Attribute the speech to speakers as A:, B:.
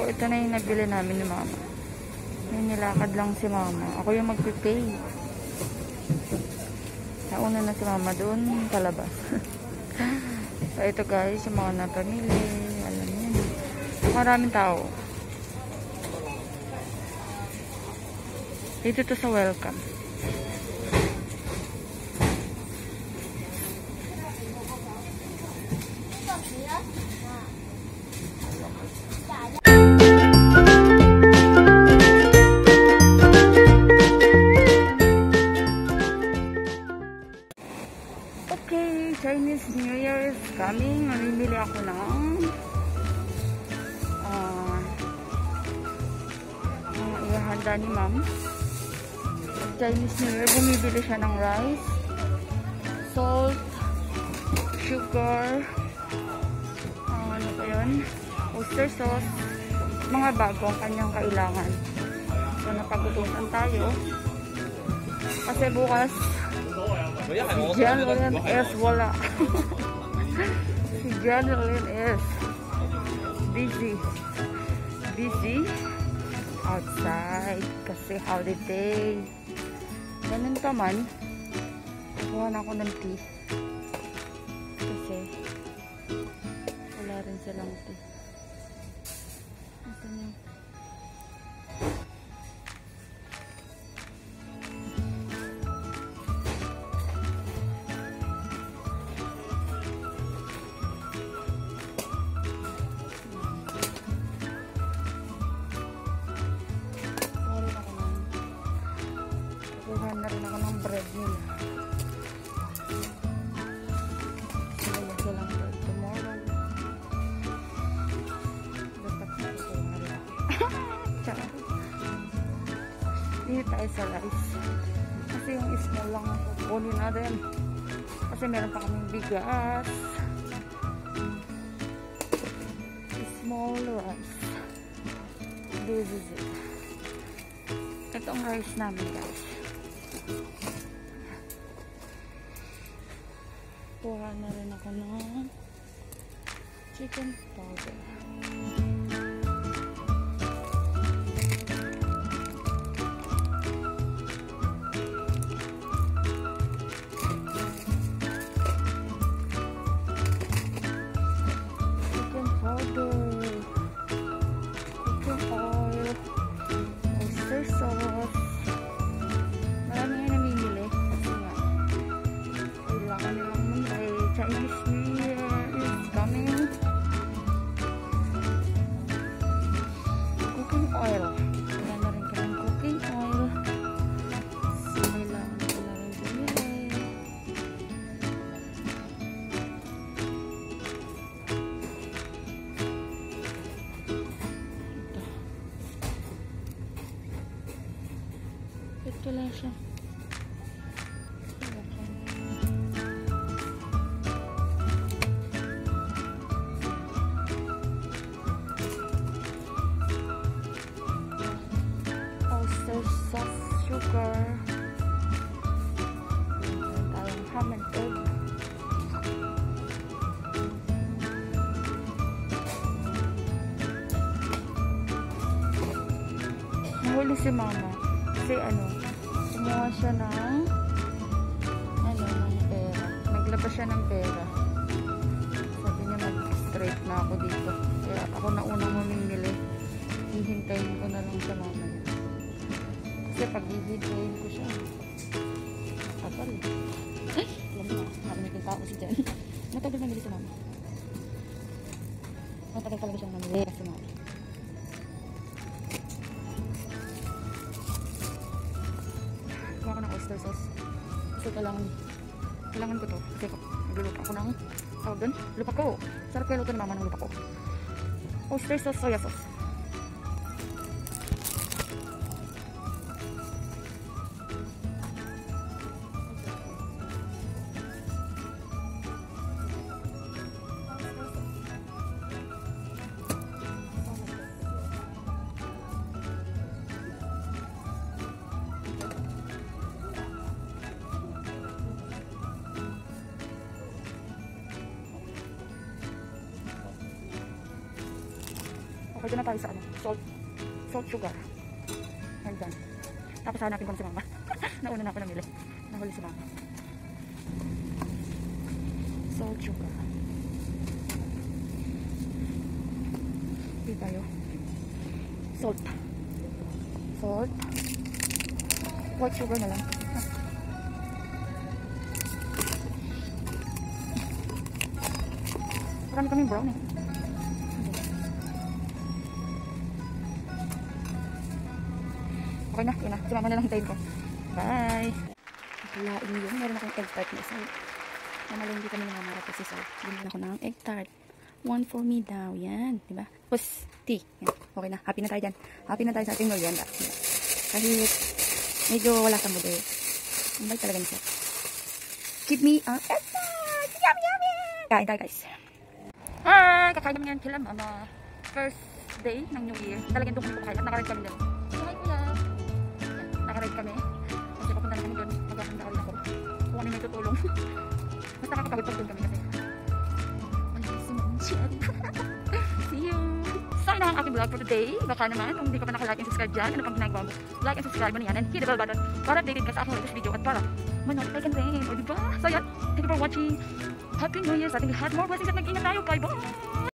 A: ito na yung nabili namin ni mama. May nilakad lang si mama. Ako yung magpipay. Nauna na si mama doon, palabas. So, ito guys, yung mga napamili. Alam niyo na. Maraming tao. Dito to sa welcome. Okay, Chinese New Year is coming. Mamimili ako ng ihahanda ni ma'am. Chinese New Year, bumibili siya ng rice, salt, sugar, ano pa yun, oyster sauce, mga bagong kanyang kailangan. So napagutusan tayo kasi bukas si January is wala. Si January is busy outside kasi holiday. Ganun ka man, kukuha na ako ng tea kasi wala rin silang tea. Ito niyo. Kuha na rin ako ng bread nila. Sila silang bread tomorrow. Dapat na ito na rin. Charot. Dito tayo sa rice. Kasi yung small lang ako. Kunin na rin. Kasi meron pa kaming bigas. Small rice. This is it. Itong rice namin guys. Kuha na rin ako ng chicken powder. Chicken powder. Chicken oil. Oyster sauce. Marami nga namimili. Kasi nga, kailangan nilang may Chinese New Year is coming. Cooking oil. Kaya na rin kami cooking oil. So, kailangan ko na rin bumili. Ito lang siya. Oyster sauce, sugar. Meron tayong ham and egg. Nahuli si mama. Kasi kumuha siya ng pera. Naglabas siya ng pera. Sabi niya mag-straight na ako dito. Kaya ako na unang mamimili. Hihintayin ko na lang sa mama niya. Kasi pag hihintayin ko siya, kapal. Ay! Alam mo, narinig yung tao si Jen. Matagal mamili si mama. Matagal talaga siyang mamili si mama. Kuha ko ng oyster sauce. Kasi kailangan ko to. Kasi nagluluto ako ng tawag doon. Lupa ko. Sarap kaya luto ni mama ng lupa ko. Oyster sauce, soya sauce. Okay, doon na tayo sa ano, salt sugar. Ayan. Tapos hanapin ko na si mama. Nauna na ako namili. Nahuli si mama. Salt sugar. Hindi tayo. Salt. White sugar na lang. Marami kaming brown eh. Okay na, yun na. Sumama na lang hintayin ko. Bye! Nakalain yun. Meron akong egg tart na isa. Namala hindi kami nangangarap kasi so, binili ako ng egg tart. One for me daw. Yan. Diba? Tapos, tea. Yan. Okay na. Happy na tayo dyan. Happy na tayo sa ating merienda. Diba? Kahit medyo wala kang muli. Ang bait talaga niya. Keep me ang egg tart! Yummy, yummy! Kain tayo guys. Hi! Kakain naman yan kila mama. First day ng New Year. Talagang doon kami kumakain at nakaride kami doon. Hi kuya! Nakaride kami. Kasi papunta na kami doon. Maghahanda rin ako. Kung ano may tutulong. Basta kakapagod pag doon kami kasi. See you! So, yun ang aking vlog for today. Baka naman, kung hindi ka pa naka-like and subscribe dyan, ano pang ginagawa mo? Like and subscribe mo na yan and hit the bell button para updated ka sa aking latest video at para manood like and rain. O diba? So, yan. Thank you for watching. Happy New Year sa ating lahat. More blessings at mag-ingat tayo. Bye-bye!